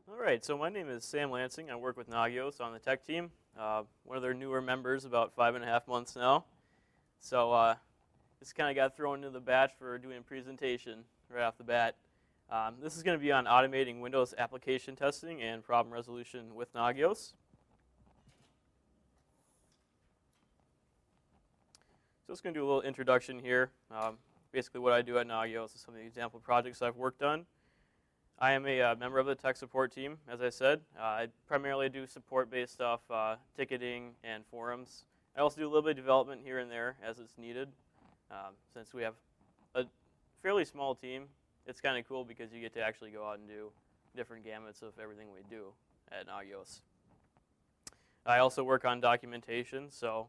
All right, so my name is Sam Lansing. I work with Nagios on the tech team. One of their newer members, about 5.5 months now. So just kind of got thrown into the batch for doing a presentation right off the bat. This is going to be on automating Windows application testing and problem resolution with Nagios. So just going to do a little introduction here. Basically what I do at Nagios is some of the example projects I've worked on. I am a member of the tech support team, as I said. I primarily do support-based stuff, ticketing and forums. I also do a little bit of development here and there as it's needed. Since we have a fairly small team, it's kind of cool because you get to actually go out and do different gamuts of everything we do at Nagios. I also work on documentation, so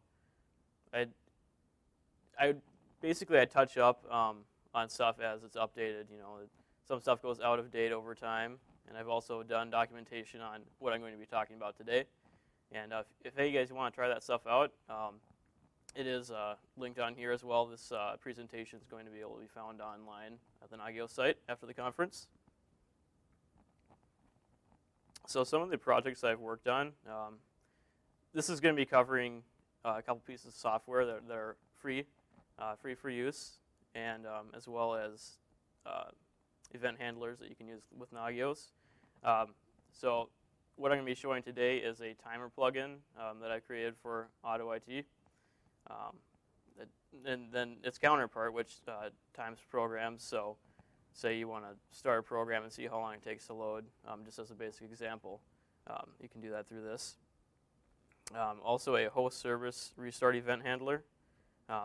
I basically touch up on stuff as it's updated. You know, some stuff goes out of date over time, and I've also done documentation on what I'm going to be talking about today. And if any of you guys want to try that stuff out, it is linked on here as well. This presentation is going to be able to be found online at the Nagios site after the conference. So some of the projects I've worked on, this is going to be covering a couple pieces of software that are free for use, and as well as event handlers that you can use with Nagios. So what I'm going to be showing today is a timer plugin that I created for Auto IT. And then its counterpart, which times programs. So say you want to start a program and see how long it takes to load, just as a basic example. You can do that through this. Also a host service restart event handler.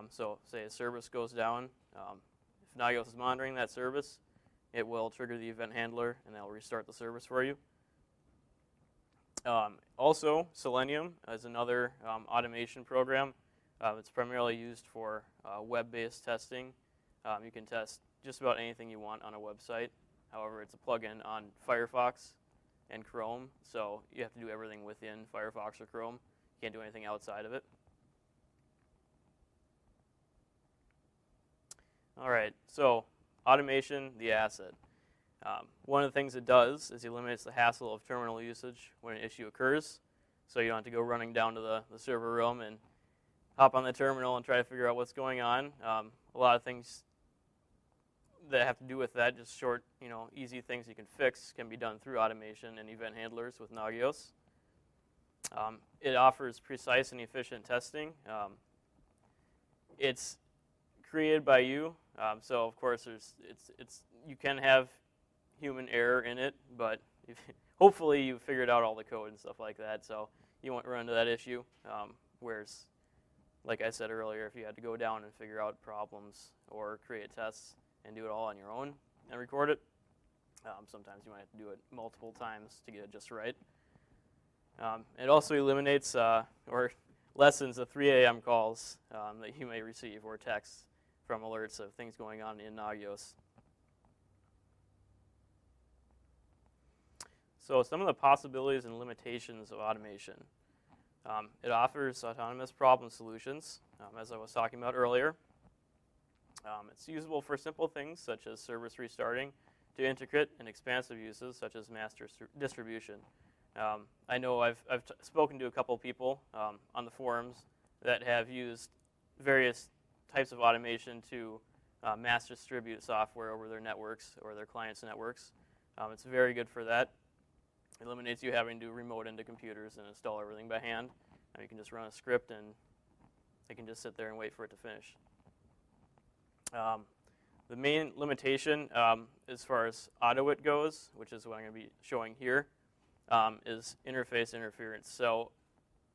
So say a service goes down. If Nagios is monitoring that service, it will trigger the event handler and that'll restart the service for you. Also, Selenium is another automation program. It's primarily used for web-based testing. You can test just about anything you want on a website. However, it's a plugin on Firefox and Chrome, so you have to do everything within Firefox or Chrome. You can't do anything outside of it. All right, so automation, the asset. One of the things it does is it eliminates the hassle of terminal usage when an issue occurs. So you don't have to go running down to the server room and hop on the terminal and try to figure out what's going on. A lot of things that have to do with that, just short, easy things you can fix, can be done through automation and event handlers with Nagios. It offers precise and efficient testing. It's created by you, so of course you can have human error in it, but hopefully you figured out all the code and stuff like that, so you won't run into that issue. Whereas, like I said earlier, if you had to go down and figure out problems or create tests and do it all on your own and record it, sometimes you might have to do it multiple times to get it just right. It also eliminates or lessens the 3 a.m. calls that you may receive or texts from alerts of things going on in Nagios. So some of the possibilities and limitations of automation. It offers autonomous problem solutions, as I was talking about earlier. It's usable for simple things such as service restarting to intricate and expansive uses such as master distribution. I know I've spoken to a couple people on the forums that have used various types of automation to mass distribute software over their networks or their clients' networks. It's very good for that. It eliminates you having to remote into computers and install everything by hand. You can just run a script and it can just sit there and wait for it to finish. The main limitation as far as AutoIT goes, which is what I'm going to be showing here, is interface interference. So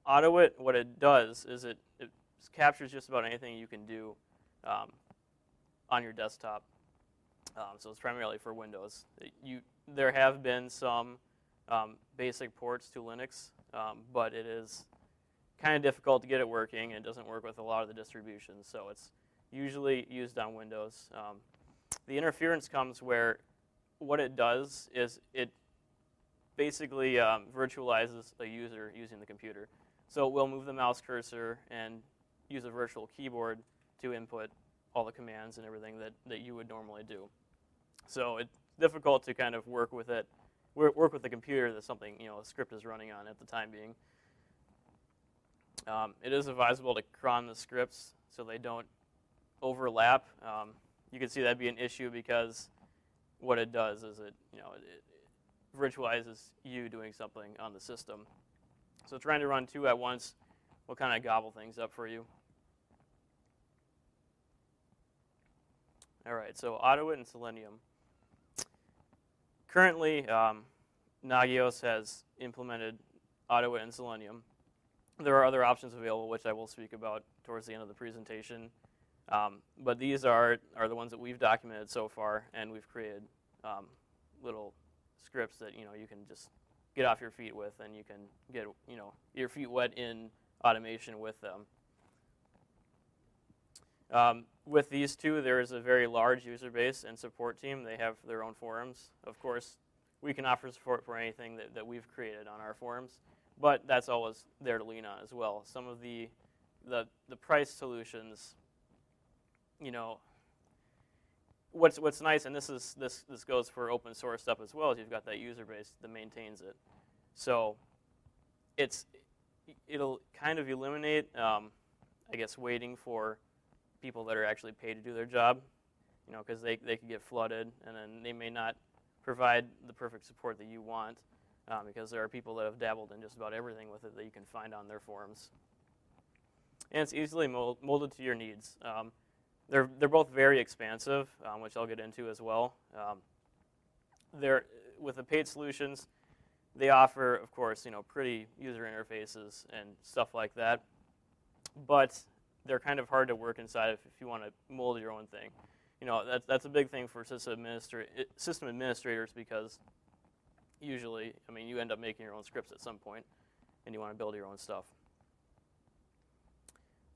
AutoIT, what it does is it captures just about anything you can do on your desktop. So it's primarily for Windows. There have been some basic ports to Linux, but it is kind of difficult to get it working, and it doesn't work with a lot of the distributions, so it's usually used on Windows. The interference comes where what it does is it basically virtualizes a user using the computer. So it will move the mouse cursor and use a virtual keyboard to input all the commands and everything that you would normally do. So it's difficult to kind of work with it work with the computer that something, a script is running on at the time being. It is advisable to cron the scripts so they don't overlap. You can see that'd be an issue because what it does is it virtualizes you doing something on the system. So trying to run two at once will kind of gobble things up for you. All right, so Autoit and Selenium. Currently, Nagios has implemented Autoit and Selenium. There are other options available, which I will speak about towards the end of the presentation. But these are the ones that we've documented so far, and we've created little scripts that you can just get off your feet with, and you can get your feet wet in automation with them. With these two, there is a very large user base and support team. They have their own forums. Of course, we can offer support for anything that we've created on our forums, but that's always there to lean on as well. Some of the price solutions, what's nice, and this goes for open source stuff as well, is you've got that user base that maintains it. So it'll kind of eliminate, I guess, waiting for people that are actually paid to do their job, because they could get flooded, and then they may not provide the perfect support that you want, because there are people that have dabbled in just about everything with it that you can find on their forums. And it's easily molded to your needs. They're both very expansive, which I'll get into as well. With the paid solutions, they offer, of course, pretty user interfaces and stuff like that, but they're kind of hard to work inside if you want to mold your own thing. That's a big thing for system administrators, because usually, you end up making your own scripts at some point, and you want to build your own stuff.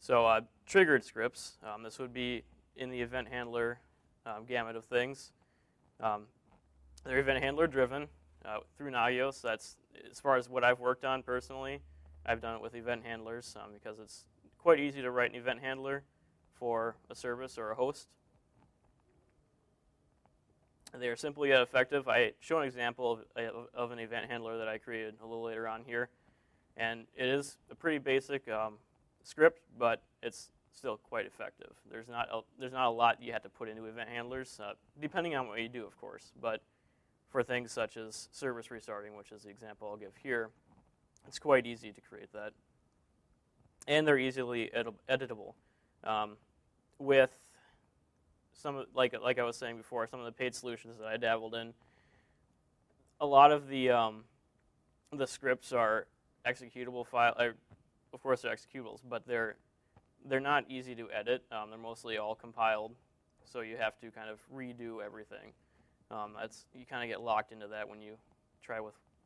So triggered scripts, this would be in the event handler gamut of things. They're event handler driven through Nagios. That's, as far as what I've worked on personally, I've done it with event handlers because it's quite easy to write an event handler for a service or a host. They are simple yet effective. I show an example of an event handler that I created a little later on here, and it is a pretty basic script, but it's still quite effective. There's not a lot you have to put into event handlers, depending on what you do, of course. But for things such as service restarting, which is the example I'll give here, it's quite easy to create that. And they're easily editable. With some, like I was saying before, some of the paid solutions that I dabbled in, a lot of the scripts are executable file. Of course, they're executables, but they're not easy to edit. They're mostly all compiled, so you have to kind of redo everything. You kind of get locked into that when you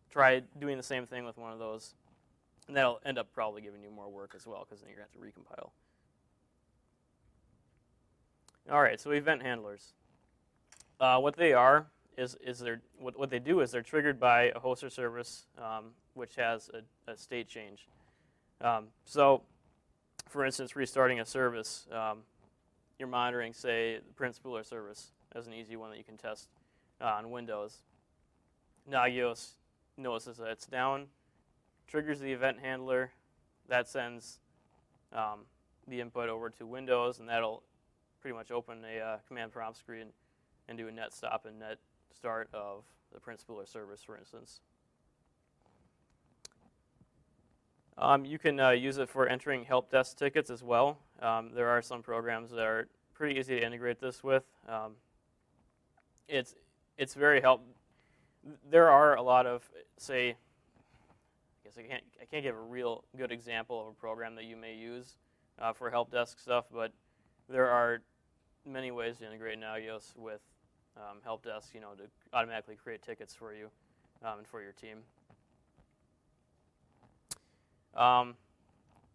try doing the same thing with one of those. And that'll end up probably giving you more work as well, because then you're going to have to recompile. All right, so event handlers. What they are is what they do is they're triggered by a host or service which has a state change. So, for instance, restarting a service, you're monitoring, say, the print spooler service as an easy one that you can test on Windows. Nagios notices that it's down, triggers the event handler, that sends the input over to Windows, and that'll pretty much open a command prompt screen and do a net stop and net start of the print spooler service, for instance. You can use it for entering help desk tickets as well. There are some programs that are pretty easy to integrate this with. It's very helpful. There are a lot of, say, I can't give a real good example of a program that you may use for help desk stuff, but there are many ways to integrate Nagios with help desk, to automatically create tickets for you and for your team.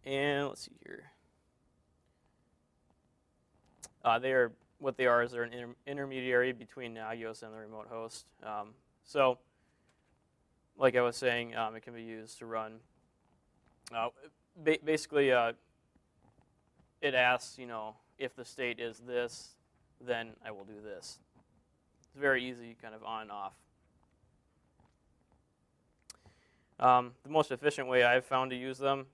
And let's see here. What they are is they're an intermediary between Nagios and the remote host. So, like I was saying, it can be used to run. Basically, it asks, if the state is this, then I will do this. It's very easy, kind of on and off. The most efficient way I've found to use them,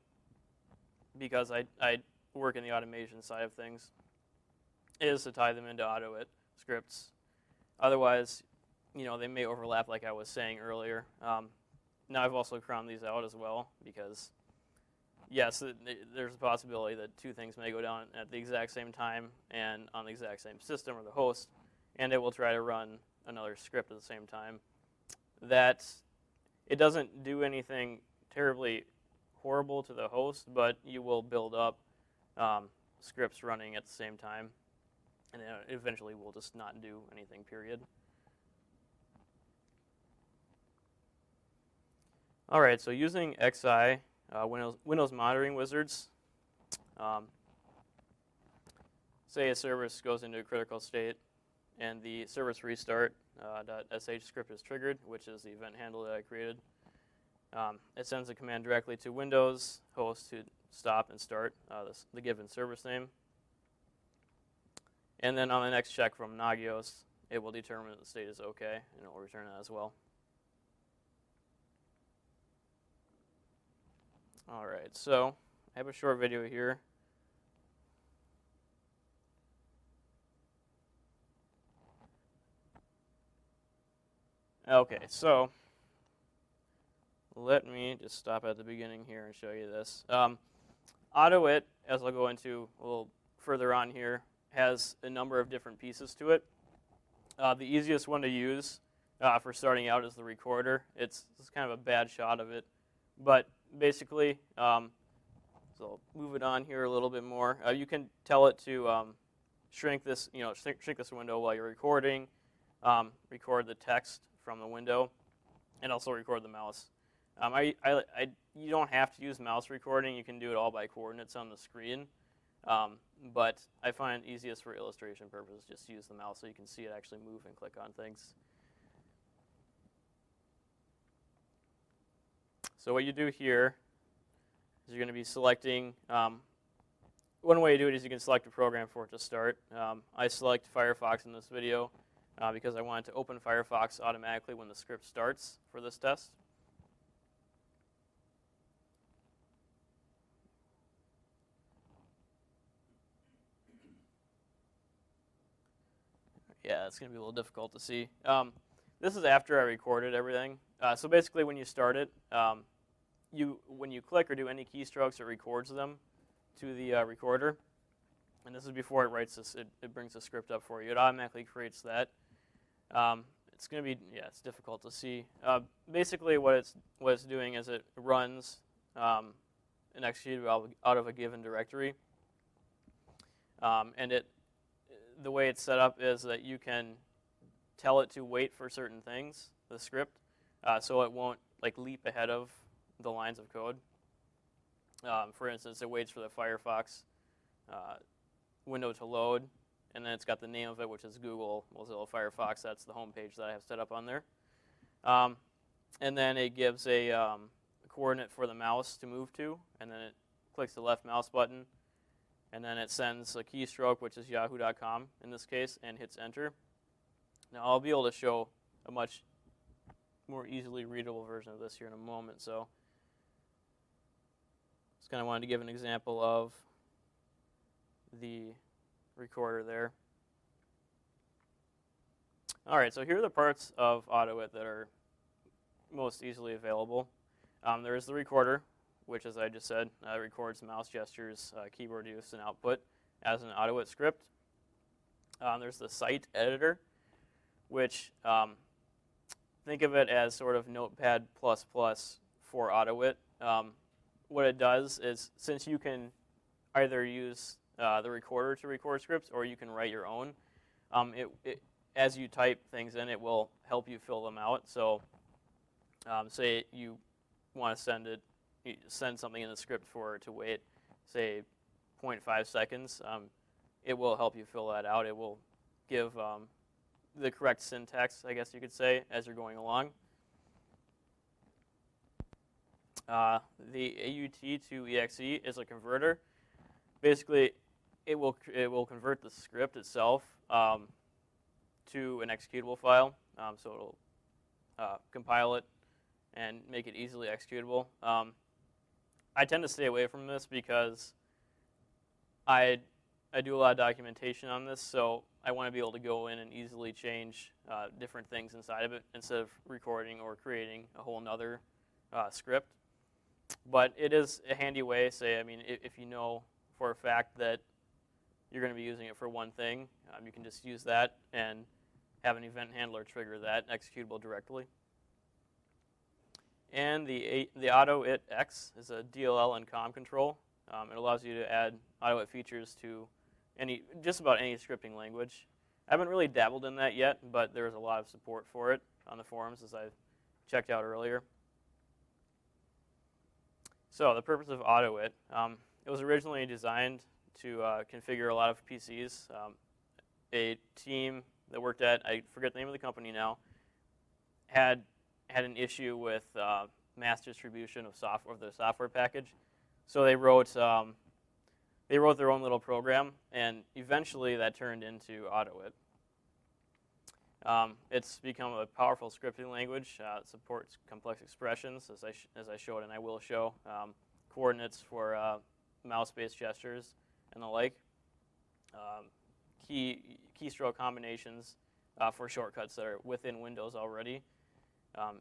because I work in the automation side of things, is to tie them into AutoIt scripts. Otherwise, they may overlap like I was saying earlier. Now I've also crowned these out as well because, yes, there's a possibility that two things may go down at the exact same time and on the exact same system or the host, and it will try to run another script at the same time. That it doesn't do anything terribly horrible to the host, but you will build up scripts running at the same time, and then eventually will just not do anything, period. All right, so using XI, Windows monitoring wizards, say a service goes into a critical state and the service restart .sh script is triggered, which is the event handle that I created. It sends a command directly to Windows host to stop and start the given service name. And then on the next check from Nagios, it will determine that the state is OK, and it will return that as well. All right, so I have a short video here. Okay, so let me just stop at the beginning here and show you this. AutoIt, as I'll go into a little further on here, has a number of different pieces to it. The easiest one to use for starting out is the recorder. It's kind of a bad shot of it, but basically, so I'll move it on here a little bit more. You can tell it to shrink this, shrink this window while you're recording, record the text from the window, and also record the mouse. You don't have to use mouse recording. You can do it all by coordinates on the screen. But I find it easiest for illustration purposes just use the mouse so you can see it actually move and click on things. So what you do here is you're going to be selecting, one way to do it is you can select a program for it to start. I select Firefox in this video because I want it to open Firefox automatically when the script starts for this test. Yeah, it's going to be a little difficult to see. This is after I recorded everything. So basically, when you start it, when you click or do any keystrokes, it records them to the recorder. And this is before it writes this. It brings the script up for you. It automatically creates that. It's going to be, it's difficult to see. Basically, what it's doing is it runs an executable out of a given directory, and the way it's set up is that you can tell it to wait for certain things, the script, so it won't leap ahead of the lines of code. For instance, it waits for the Firefox window to load, and then it's got the name of it, which is Google, Mozilla Firefox. That's the home page that I have set up on there. And then it gives a coordinate for the mouse to move to, and then it clicks the left mouse button, and then it sends a keystroke, which is yahoo.com in this case, and hits enter. Now I'll be able to show a much more easily readable version of this here in a moment. So just kind of wanted to give an example of the recorder there. All right, so here are the parts of AutoIt that are most easily available. There is the recorder, which, as I just said, records mouse gestures, keyboard use, and output as an AutoIt script. There's the site editor, which think of it as sort of Notepad++ for AutoIt. What it does is, since you can either use the recorder to record scripts or you can write your own, as you type things in, it will help you fill them out. So say you want to send something in the script for it to wait, say 0.5 seconds, it will help you fill that out. It will give the correct syntax, I guess you could say, as you're going along. The AUT to EXE is a converter. Basically, it will convert the script itself to an executable file. So it'll compile it and make it easily executable. I tend to stay away from this because I do a lot of documentation on this, so I want to be able to go in and easily change different things inside of it instead of recording or creating a whole nother script. But it is a handy way, say, I mean, if you know for a fact that you're going to be using it for one thing, you can just use that and have an event handler trigger that executable directly. And the AutoIt X is a DLL and COM control. It allows you to add AutoIt features to just about any scripting language. I haven't really dabbled in that yet, but there's a lot of support for it on the forums, as I checked out earlier. So the purpose of AutoIt, it was originally designed to configure a lot of PCs. A team that worked at, I forget the name of the company now, had an issue with mass distribution of the software package. So they wrote their own little program, and eventually that turned into AutoIt. It's become a powerful scripting language. It supports complex expressions, as I showed, and I will show coordinates for mouse-based gestures and the like. Keystroke combinations for shortcuts that are within Windows already.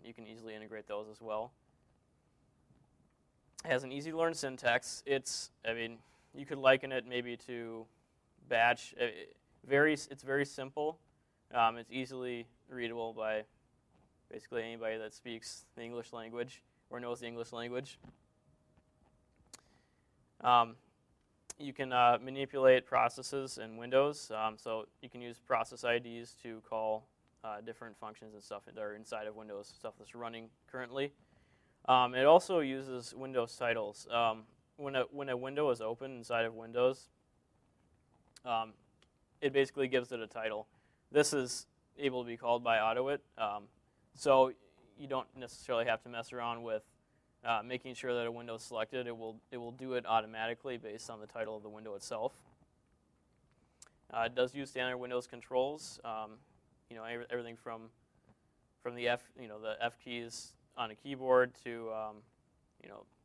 You can easily integrate those as well. It has an easy-to-learn syntax. You could liken it maybe to Batch. It's very simple. It's easily readable by basically anybody that speaks the English language or knows the English language. You can manipulate processes in Windows. So you can use process IDs to call different functions and stuff that are inside of Windows, stuff that's running currently. It also uses Windows titles. When a window is open inside of Windows, it basically gives it a title. This is able to be called by AutoIt, so you don't necessarily have to mess around with making sure that a window is selected. It will do it automatically based on the title of the window itself. It does use standard Windows controls. Everything from the F keys on a keyboard to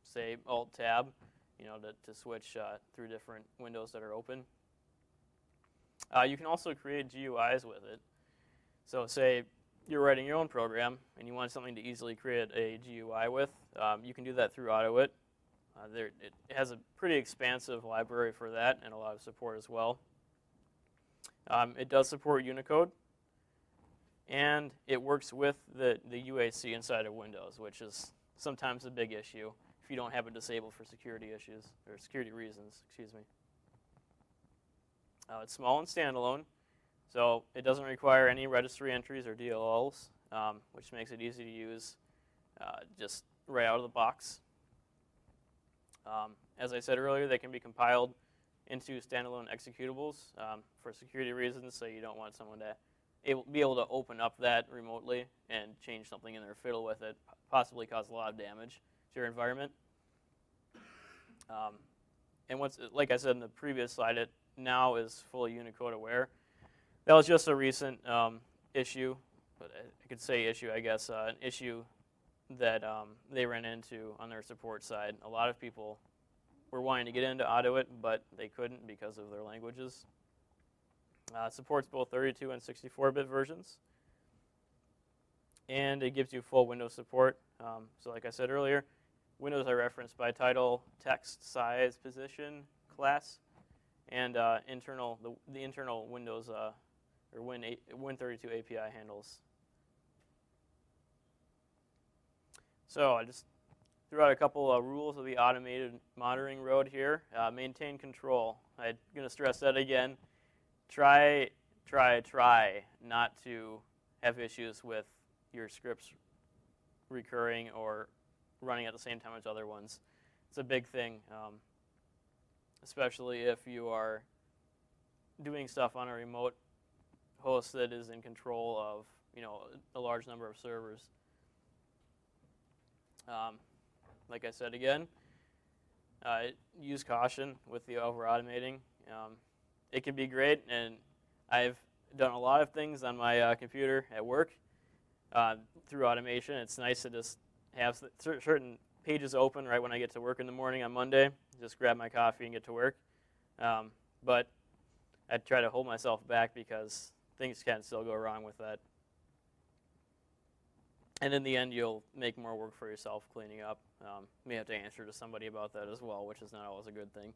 say Alt Tab, to switch through different windows that are open. You can also create GUIs with it. So say you're writing your own program and you want something to easily create a GUI with, you can do that through AutoIt. It has a pretty expansive library for that and a lot of support as well. It does support Unicode, and it works with the UAC inside of Windows, which is sometimes a big issue if you don't have it disabled for security issues or security reasons. Excuse me. It's small and standalone, so it doesn't require any registry entries or DLLs, which makes it easy to use just right out of the box. As I said earlier, they can be compiled into standalone executables for security reasons, so you don't want someone to be able to open up that remotely and change something in there, fiddle with it, possibly cause a lot of damage to your environment. And like I said in the previous slide, it now is fully Unicode aware. That was just a recent issue, but I could say issue, I guess, an issue that they ran into on their support side. A lot of people were wanting to get into AutoIt, but they couldn't because of their languages. It supports both 32 and 64-bit versions, and it gives you full Windows support. So like I said earlier, windows are referenced by title, text, size, position, class, and the internal Windows or Win32 API handles. So I just threw out a couple of rules of the automated monitoring road here. Maintain control. I'm going to stress that again. Try not to have issues with your scripts recurring or running at the same time as other ones. It's a big thing, especially if you are doing stuff on a remote host that is in control of a large number of servers. Like I said again, use caution with the over-automating. It can be great, and I've done a lot of things on my computer at work through automation. It's nice to just have certain pages open right when I get to work in the morning on Monday. Just grab my coffee and get to work. But I try to hold myself back because things can still go wrong with that. And in the end, you'll make more work for yourself cleaning up. You may have to answer to somebody about that as well, which is not always a good thing.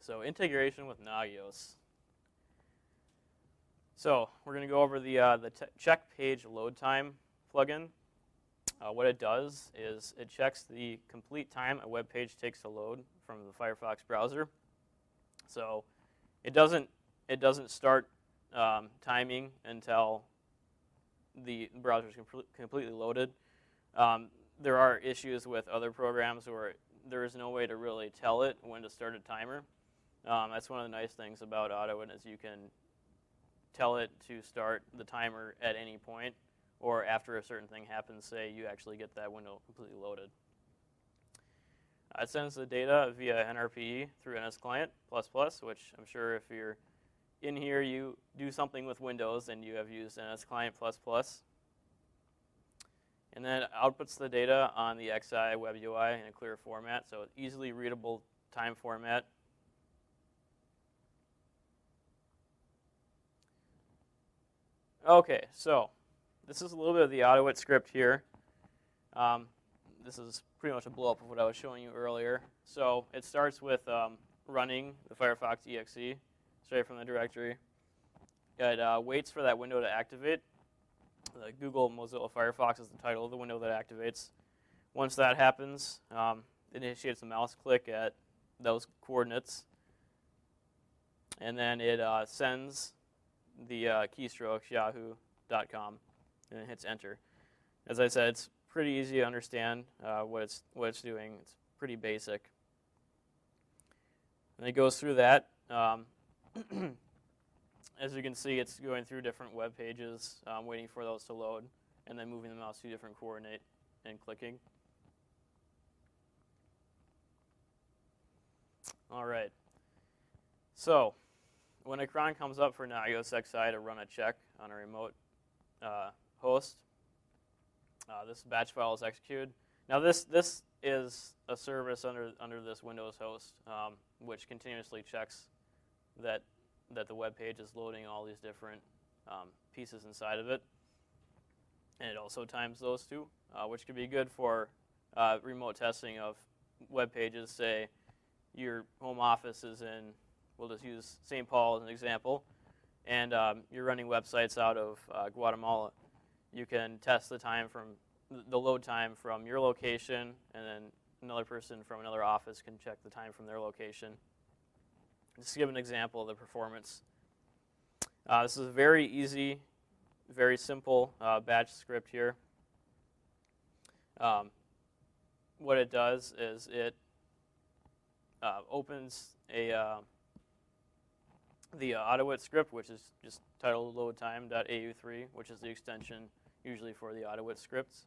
So integration with Nagios. So we're going to go over the check page load time plugin. What it does is it checks the complete time a web page takes to load from the Firefox browser. So it doesn't start timing until the browser is completely loaded. There are issues with other programs where there is no way to really tell it when to start a timer. That's one of the nice things about AutoIt is you can tell it to start the timer at any point, or after a certain thing happens, say you actually get that window completely loaded. It sends the data via NRPE through NSClient++, which I'm sure if you're in here, you do something with Windows and you have used NSClient++. And then it outputs the data on the XI web UI in a clear format, so easily readable time format. Okay, so this is a little bit of the AutoIt script here. This is pretty much a blow-up of what I was showing you earlier. So it starts with running the Firefox exe straight from the directory. It waits for that window to activate. The Google Mozilla Firefox is the title of the window that activates. Once that happens, it initiates a mouse click at those coordinates. And then it sends the keystrokes, yahoo.com, and it hits enter. As I said, it's pretty easy to understand what it's doing. It's pretty basic. And it goes through that. As you can see, it's going through different web pages, waiting for those to load, and then moving the mouse to a different coordinate and clicking. All right. So when a cron comes up for Nagios XI to run a check on a remote host, this batch file is executed. Now this is a service under this Windows host, which continuously checks that the web page is loading all these different pieces inside of it, and it also times those two, which could be good for remote testing of web pages. Say your home office is in, we'll just use St. Paul as an example, and you're running websites out of Guatemala. You can test the time from the load time from your location, and then another person from another office can check the time from their location. Just to give an example of the performance. This is a very easy, very simple batch script here. What it does is it opens the AutoIt script, which is just titled loadtime.au3, which is the extension usually for the AutoIt scripts.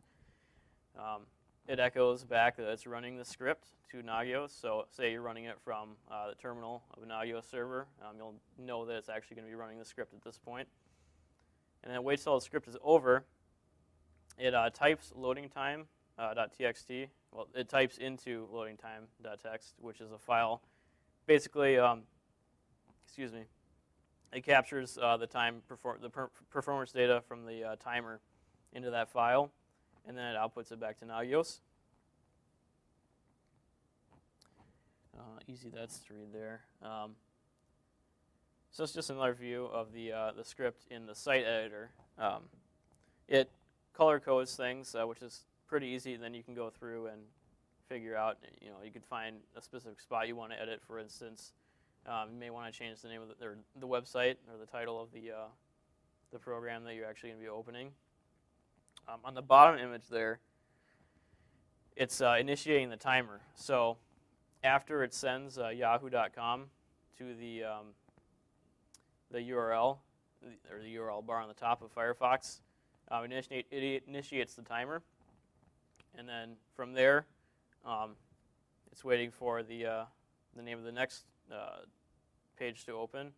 It echoes back that it's running the script to Nagios. So say you're running it from the terminal of a Nagios server, you'll know that it's actually going to be running the script at this point. And then it waits till the script is over. It types loadingtime.txt. Well, it types into loadingtime.txt, which is a file. Basically, it captures the time performance data from the timer into that file, and then it outputs it back to Nagios. Easy, that's to read there. So it's just another view of the script in the site editor. It color codes things, which is pretty easy. Then you can go through and figure out. You could find a specific spot you want to edit. For instance, you may want to change the name of the website or the title of the program that you're actually going to be opening. On the bottom image there, it's initiating the timer. So after it sends yahoo.com to the URL, or the URL bar on the top of Firefox, it initiates the timer. And then from there, it's waiting for the name of the next page to open.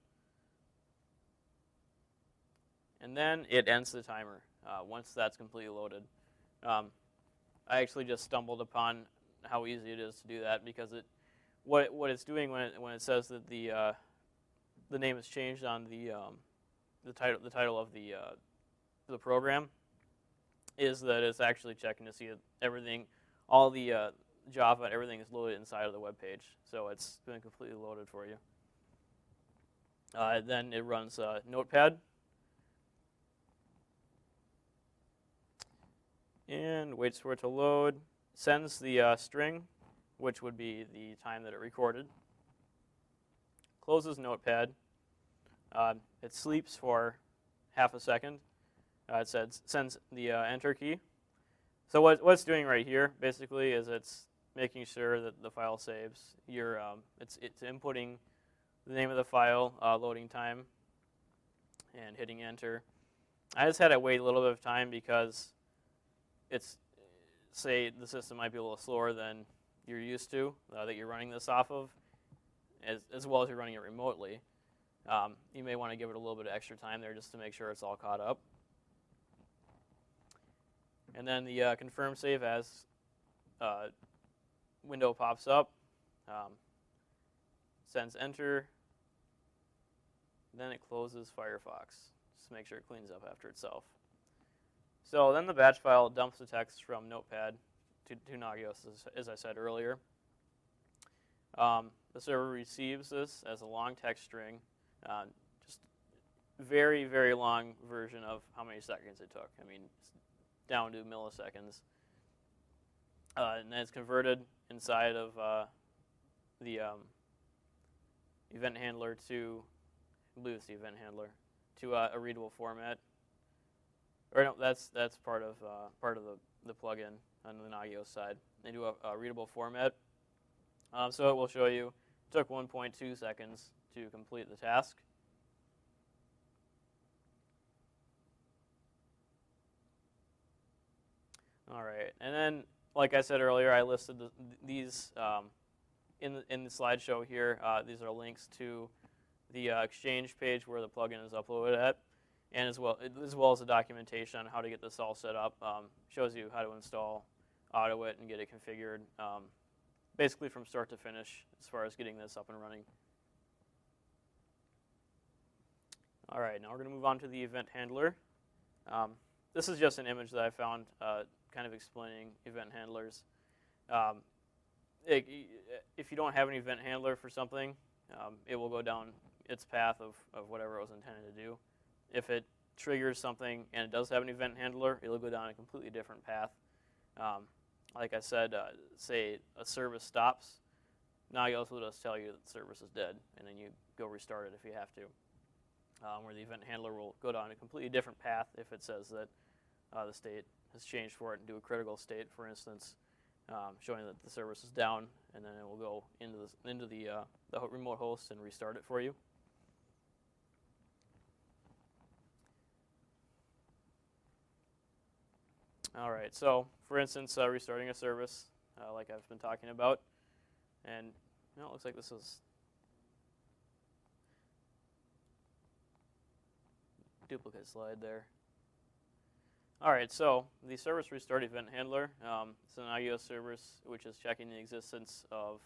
And then it ends the timer once that's completely loaded. I actually just stumbled upon how easy it is to do that, because what it's doing when it says that the name is changed on the title of the program, is that it's actually checking to see that everything, all the Java and everything is loaded inside of the web page. So it's been completely loaded for you. Then it runs Notepad. And waits for it to load. Sends the string, which would be the time that it recorded. Closes Notepad. It sleeps for half a second. It sends the enter key. So what it's doing right here, basically, is it's making sure that the file saves. It's inputting the name of the file, loading time, and hitting enter. I just had to wait a little bit of time because say the system might be a little slower than you're used to, that you're running this off of, as well as you're running it remotely. You may want to give it a little bit of extra time there just to make sure it's all caught up. And then the confirm save as window pops up, sends enter, then it closes Firefox, just to make sure it cleans up after itself. So then the batch file dumps the text from Notepad to Nagios, as I said earlier. The server receives this as a long text string, just very, very long version of how many seconds it took. I mean, it's down to milliseconds. And then it's converted inside of the event handler to, I believe it's the event handler, to a readable format. Or no, that's part of the plugin on the Nagios side. They do a readable format. So it will show you it took 1.2 seconds to complete the task. All right, and then, like I said earlier, I listed these in the slideshow here. These are links to the Exchange page where the plugin is uploaded at, and as well as the documentation on how to get this all set up. Shows you how to install AutoIt and get it configured, basically from start to finish as far as getting this up and running. All right, now we're going to move on to the event handler. This is just an image that I found kind of explaining event handlers. If you don't have an event handler for something, it will go down its path of whatever it was intended to do. If it triggers something and it does have an event handler, it'll go down a completely different path. Like I said, say a service stops, Nagios will just tell you that the service is dead, and then you go restart it if you have to. Where the event handler will go down a completely different path if it says that the state has changed for it and do a critical state, for instance, showing that the service is down, and then it will go into the remote host and restart it for you. All right, so for instance, restarting a service, like I've been talking about, and it looks like this is duplicate slide there. All right, so the service restart event handler, it's an Nagios service which is checking the existence of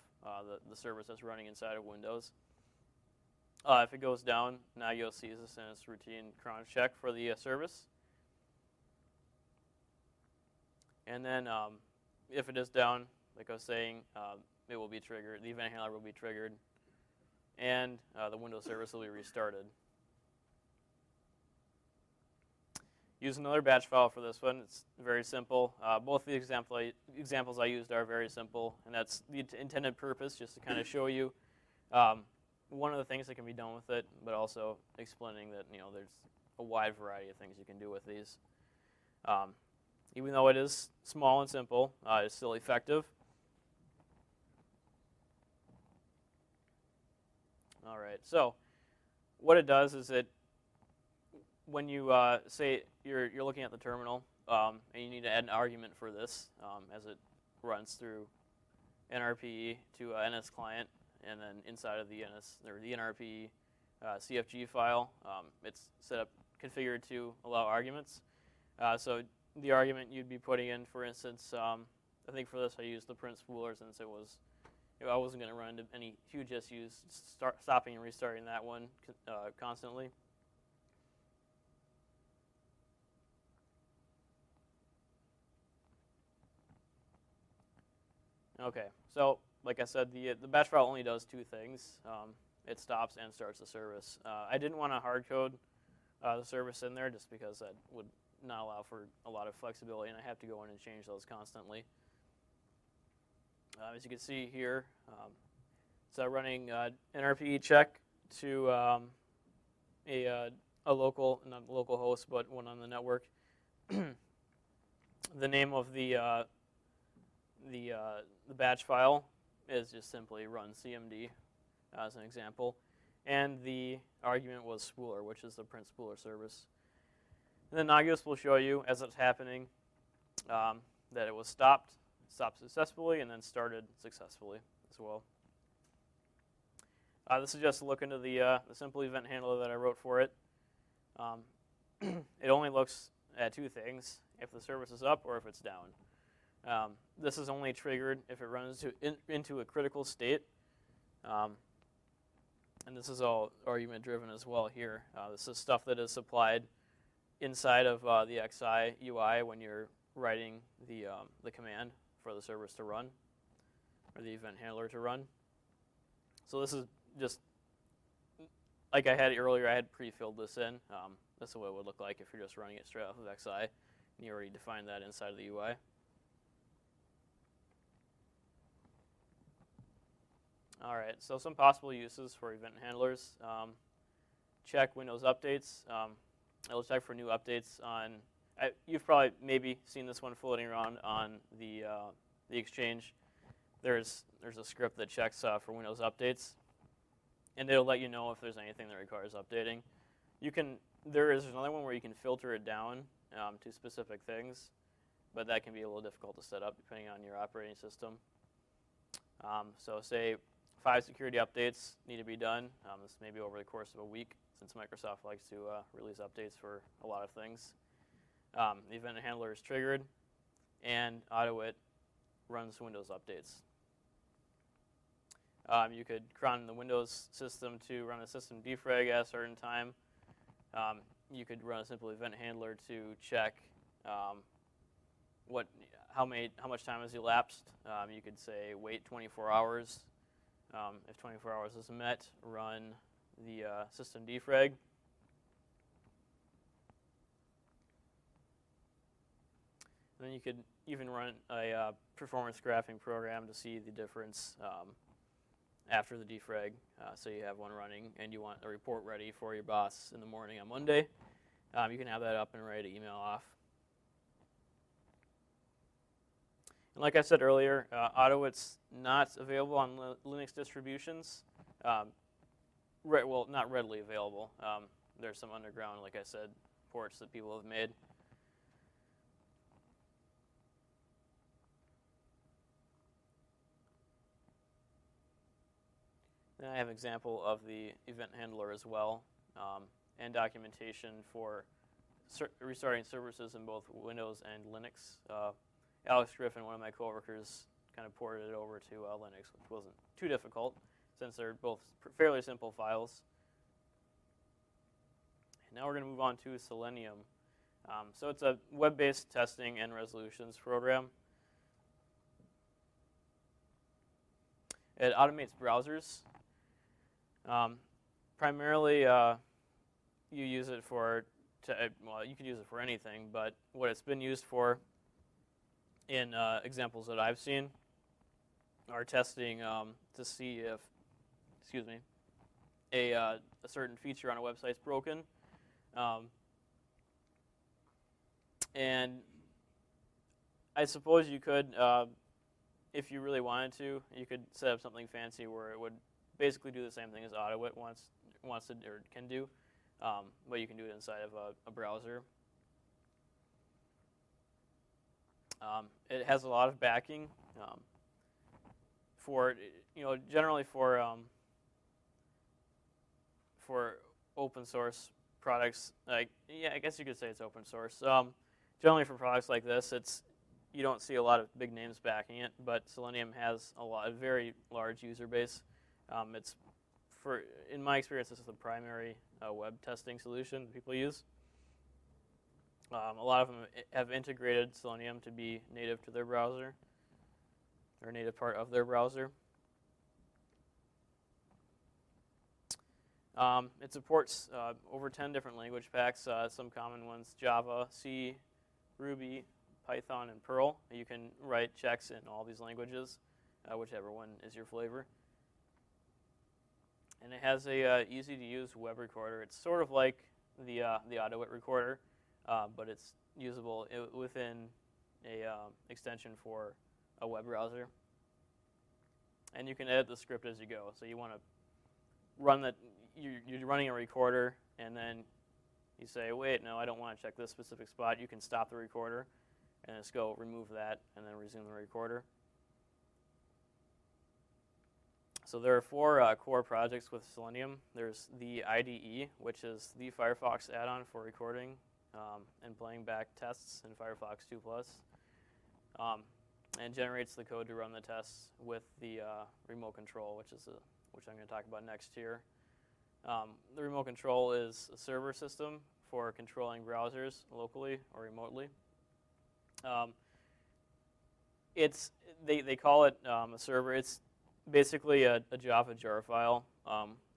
the service that's running inside of Windows. If it goes down, Nagios sees this in its routine cron check for the service. And then if it is down, like I was saying, it will be triggered. The event handler will be triggered, and the Windows service will be restarted. Use another batch file for this one. It's very simple. Both the examples I used are very simple, and that's the intended purpose, just to kind of show you one of the things that can be done with it, but also explaining that there's a wide variety of things you can do with these. Even though it is small and simple, it's still effective. All right, so what it does is when you say you're looking at the terminal and you need to add an argument for this as it runs through NRPE to NS client, and then inside of the NS or the NRPE CFG file, it's set up configured to allow arguments. So the argument you'd be putting in. For instance, I think for this I used the print spooler since it was, I wasn't going to run into any huge issues stopping and restarting that one constantly. Okay, so like I said, the batch file only does two things. It stops and starts the service. I didn't want to hard code the service in there just because that would not allow for a lot of flexibility, and I have to go in and change those constantly. As you can see here, it's running NRP check to a local, not a local host, but one on the network. The name of the batch file is just simply run cmd as an example, and the argument was spooler, which is the print spooler service. And then Nagios will show you as it's happening that it was stopped successfully, and then started successfully as well. This is just a look into the simple event handler that I wrote for it. It only looks at two things: if the service is up or if it's down. This is only triggered if it runs into a critical state. And this is all argument driven as well here. This is stuff that is supplied inside of the XI UI when you're writing the command for the service to run, or the event handler to run. So this is just, like I had earlier, I had pre-filled this in. This is what it would look like if you're just running it straight off of XI, and you already defined that inside of the UI. All right, so some possible uses for event handlers. Check Windows updates. It'll check for new updates on, you've probably maybe seen this one floating around on the Exchange. There's a script that checks for Windows updates, and it'll let you know if there's anything that requires updating. There's another one where you can filter it down to specific things, but that can be a little difficult to set up depending on your operating system. So say 5 security updates need to be done. This may be over the course of a week, since Microsoft likes to release updates for a lot of things. The event handler is triggered, and AutoIt runs Windows updates. You could cron the Windows system to run a system defrag at a certain time. You could run a simple event handler to check how much time has elapsed. You could say wait 24 hours. If 24 hours is met, run the system defrag. And then you could even run a performance graphing program to see the difference after the defrag. So you have one running and you want a report ready for your boss in the morning on Monday. You can have that up and ready to email off. And like I said earlier, AutoIt's not available on Linux distributions. Well, not readily available. There's some underground, like I said, ports that people have made. Then I have an example of the event handler as well, and documentation for restarting services in both Windows and Linux. Alex Griffin, one of my coworkers, kind of ported it over to Linux, which wasn't too difficult since they're both fairly simple files. And now we're going to move on to Selenium. So it's a web-based testing and resolutions program. It automates browsers. Primarily, you use it well, you can use it for anything, but what it's been used for in examples that I've seen are testing to see if, a certain feature on a website's broken. And I suppose you could, if you really wanted to, you could set up something fancy where it would basically do the same thing as AutoIt wants to or can do, but you can do it inside of a browser. It has a lot of backing for, generally for open source products. Like, yeah, I guess you could say it's open source. generally for products like this, you don't see a lot of big names backing it, but Selenium has a very large user base. In my experience, this is the primary web testing solution that people use. A lot of them have integrated Selenium to be native to their browser, or native part of their browser. It supports over 10 different language packs, some common ones: Java, C, Ruby, Python, and Perl. You can write checks in all these languages, whichever one is your flavor. And it has a easy-to-use web recorder. It's sort of like the AutoWit recorder, but it's usable within a extension for a web browser. And you can edit the script as you go. So you want to run that. You're running a recorder, and then you say, wait, no, I don't want to check this specific spot. You can stop the recorder and just go remove that and then resume the recorder. So there are 4 core projects with Selenium. There's the IDE, which is the Firefox add-on for recording and playing back tests in Firefox 2+, and generates the code to run the tests with the remote control, which I'm going to talk about next here. The remote control is a server system for controlling browsers locally or remotely. They call it a server. It's basically a Java jar file,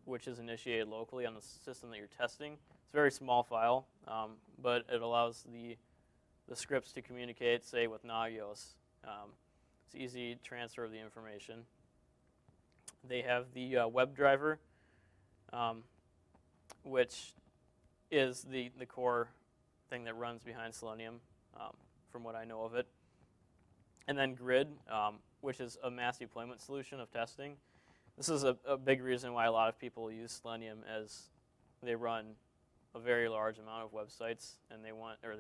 which is initiated locally on the system that you're testing. It's a very small file, but it allows the scripts to communicate, say, with Nagios. It's easy transfer of the information. They have the WebDriver, which is the core thing that runs behind Selenium, from what I know of it. And then Grid, which is a mass deployment solution of testing. This is a big reason why a lot of people use Selenium, as they run a very large amount of websites, and they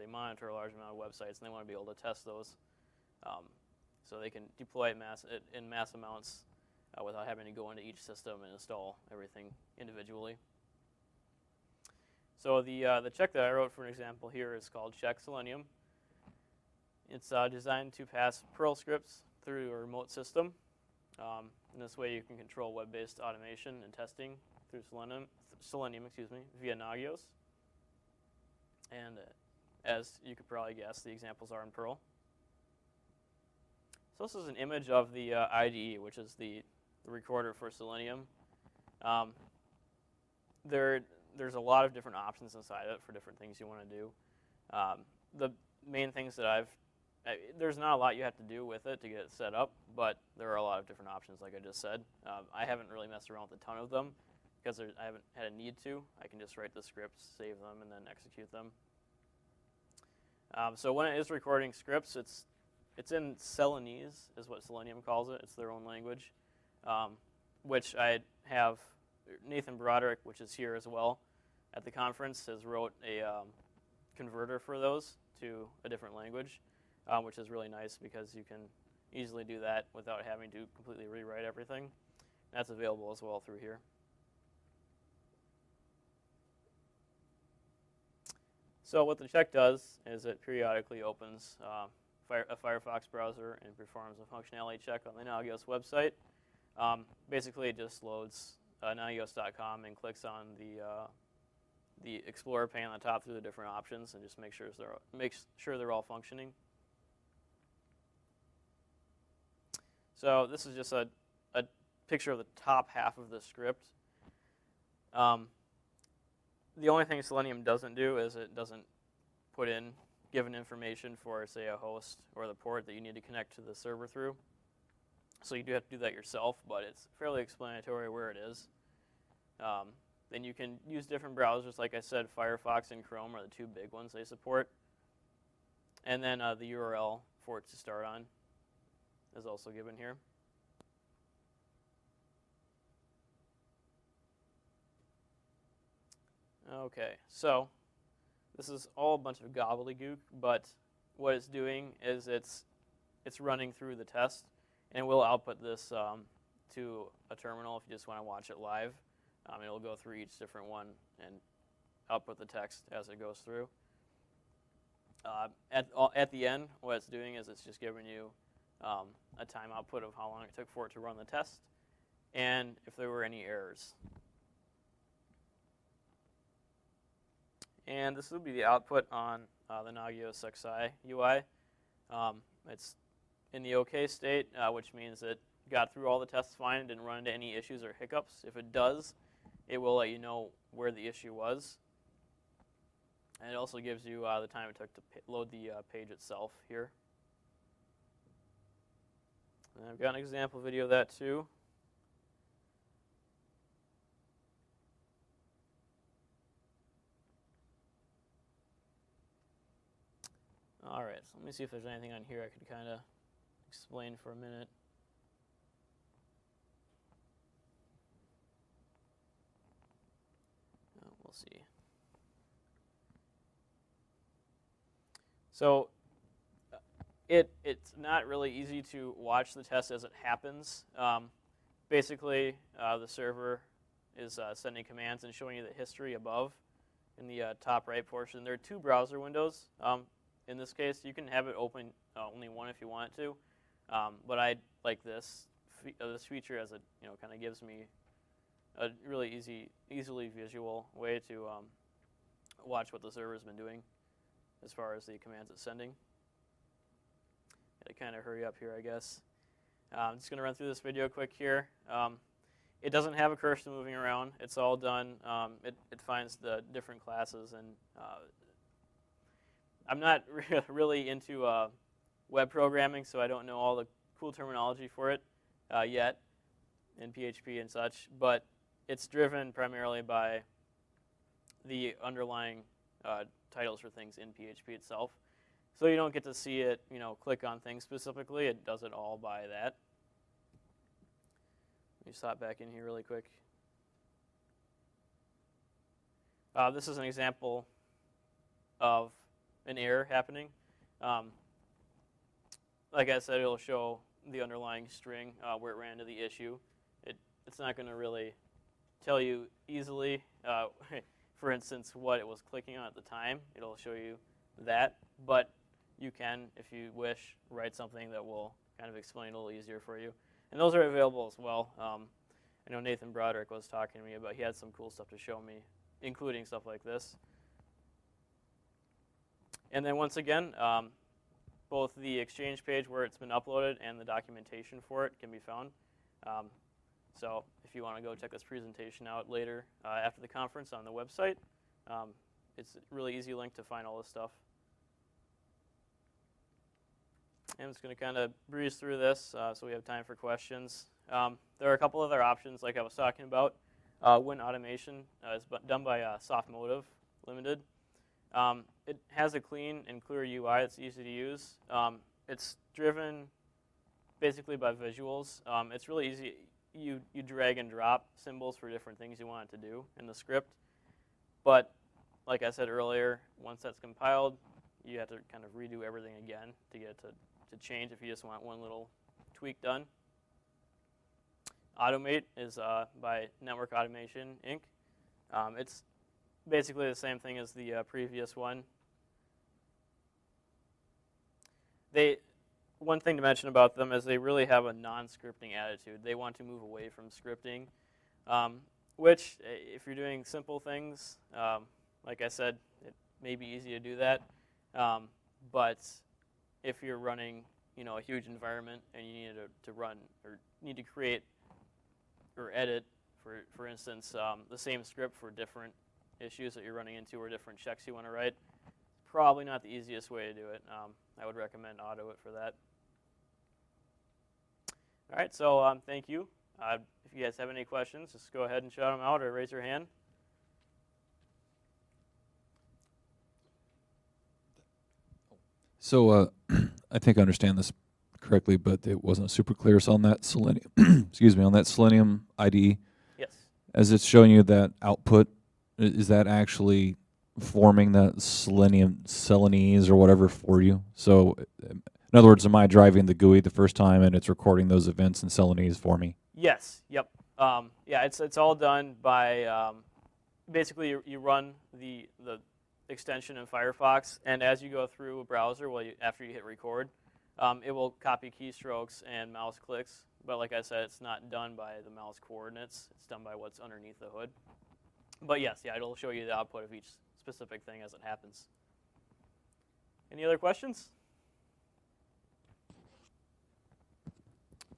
monitor a large amount of websites, and they want to be able to test those, so they can deploy it in mass amounts without having to go into each system and install everything individually. So the check that I wrote for an example here is called Check Selenium. It's designed to pass Perl scripts through a remote system. In this way, you can control web-based automation and testing through Selenium, via Nagios. And as you could probably guess, the examples are in Perl. So this is an image of the IDE, which is the recorder for Selenium. There's a lot of different options inside it for different things you want to do. The main things that there's not a lot you have to do with it to get it set up, but there are a lot of different options, like I just said. I haven't really messed around with a ton of them because I haven't had a need to. I can just write the scripts, save them, and then execute them. So when it is recording scripts, it's in Selenese, is what Selenium calls it. It's their own language, which I have Nathan Broderick, which is here as well at the conference, has wrote a converter for those to a different language, which is really nice because you can easily do that without having to completely rewrite everything. That's available as well through here. So what the check does is it periodically opens a Firefox browser and performs a functionality check on the Nagios website. Basically, it just loads Nagios.com and clicks on the Explorer pane on the top through the different options and just makes sure they're all functioning. So this is just a picture of the top half of the script. The only thing Selenium doesn't do is it doesn't put in given information for, say, a host or the port that you need to connect to the server through. So you do have to do that yourself, but it's fairly explanatory where it is. Then you can use different browsers. Like I said, Firefox and Chrome are the 2 big ones they support. And then the URL for it to start on is also given here. Okay, so this is all a bunch of gobbledygook, but what it's doing is it's running through the test, and we'll output this to a terminal if you just want to watch it live. It'll go through each different one and output the text as it goes through. At the end, what it's doing is it's just giving you a time output of how long it took for it to run the test, and if there were any errors. And this will be the output on the Nagios XI UI. It's in the OK state, which means it got through all the tests fine and didn't run into any issues or hiccups. If it does, it will let you know where the issue was. And it also gives you the time it took to load the page itself here. And I've got an example video of that too. All right, so let me see if there's anything on here I could kind of explain for a minute. We'll see. So it's not really easy to watch the test as it happens. Basically, the server is sending commands and showing you the history above in the top right portion. There are two browser windows. In this case, you can have it open only one if you want it to, but I like this feature as it kind of gives me a really easily visual way to watch what the server's been doing as far as the commands it's sending. Gotta kind of hurry up here, I guess. I'm just going to run through this video quick here. It doesn't have a cursor moving around. It's all done. It finds the different classes, and I'm not really into web programming, so I don't know all the cool terminology for it yet in PHP and such, but it's driven primarily by the underlying titles for things in PHP itself. So you don't get to see it, click on things specifically. It does it all by that. Let me stop back in here really quick. This is an example of an error happening. Like I said, it'll show the underlying string where it ran into the issue. It's not going to really tell you easily, for instance, what it was clicking on at the time. It'll show you that, but you can, if you wish, write something that will kind of explain a little easier for you. And those are available as well. I know Nathan Broderick was talking to me about, he had some cool stuff to show me, including stuff like this. And then once again, both the Exchange page where it's been uploaded and the documentation for it can be found. So if you want to go check this presentation out later after the conference on the website, it's a really easy link to find all this stuff. And I'm just going to kind of breeze through this so we have time for questions. There are a couple other options like I was talking about. Win automation is done by Softmotive Limited. It has a clean and clear UI. It's easy to use. It's driven basically by visuals. It's really easy. You drag and drop symbols for different things you want it to do in the script. But like I said earlier, once that's compiled, you have to kind of redo everything again to get it to change if you just want one little tweak done. Automate is by Network Automation, Inc. It's basically the same thing as the previous one. One thing to mention about them is they really have a non-scripting attitude. They want to move away from scripting, which, if you're doing simple things, like I said, it may be easy to do that. But if you're running, a huge environment and you need to run or need to create or edit, for instance, the same script for different issues that you're running into or different checks you want to write, probably not the easiest way to do it. I would recommend AutoIt for that. All right, so thank you. If you guys have any questions, just go ahead and shout them out or raise your hand. So I think I understand this correctly, but it wasn't super clear. So on that Selenium, excuse me, on that Selenium IDE, yes, as it's showing you that output, is that actually forming that Selenese or whatever for you? So in other words, am I driving the GUI the first time and it's recording those events in Selenese for me? Yes. Yep. Yeah, it's all done by basically you run the extension in Firefox, and as you go through a browser, after you hit record, it will copy keystrokes and mouse clicks. But like I said, it's not done by the mouse coordinates. It's done by what's underneath the hood. But yes, yeah, it'll show you the output of each specific thing as it happens. Any other questions?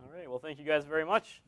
All right, well, thank you guys very much.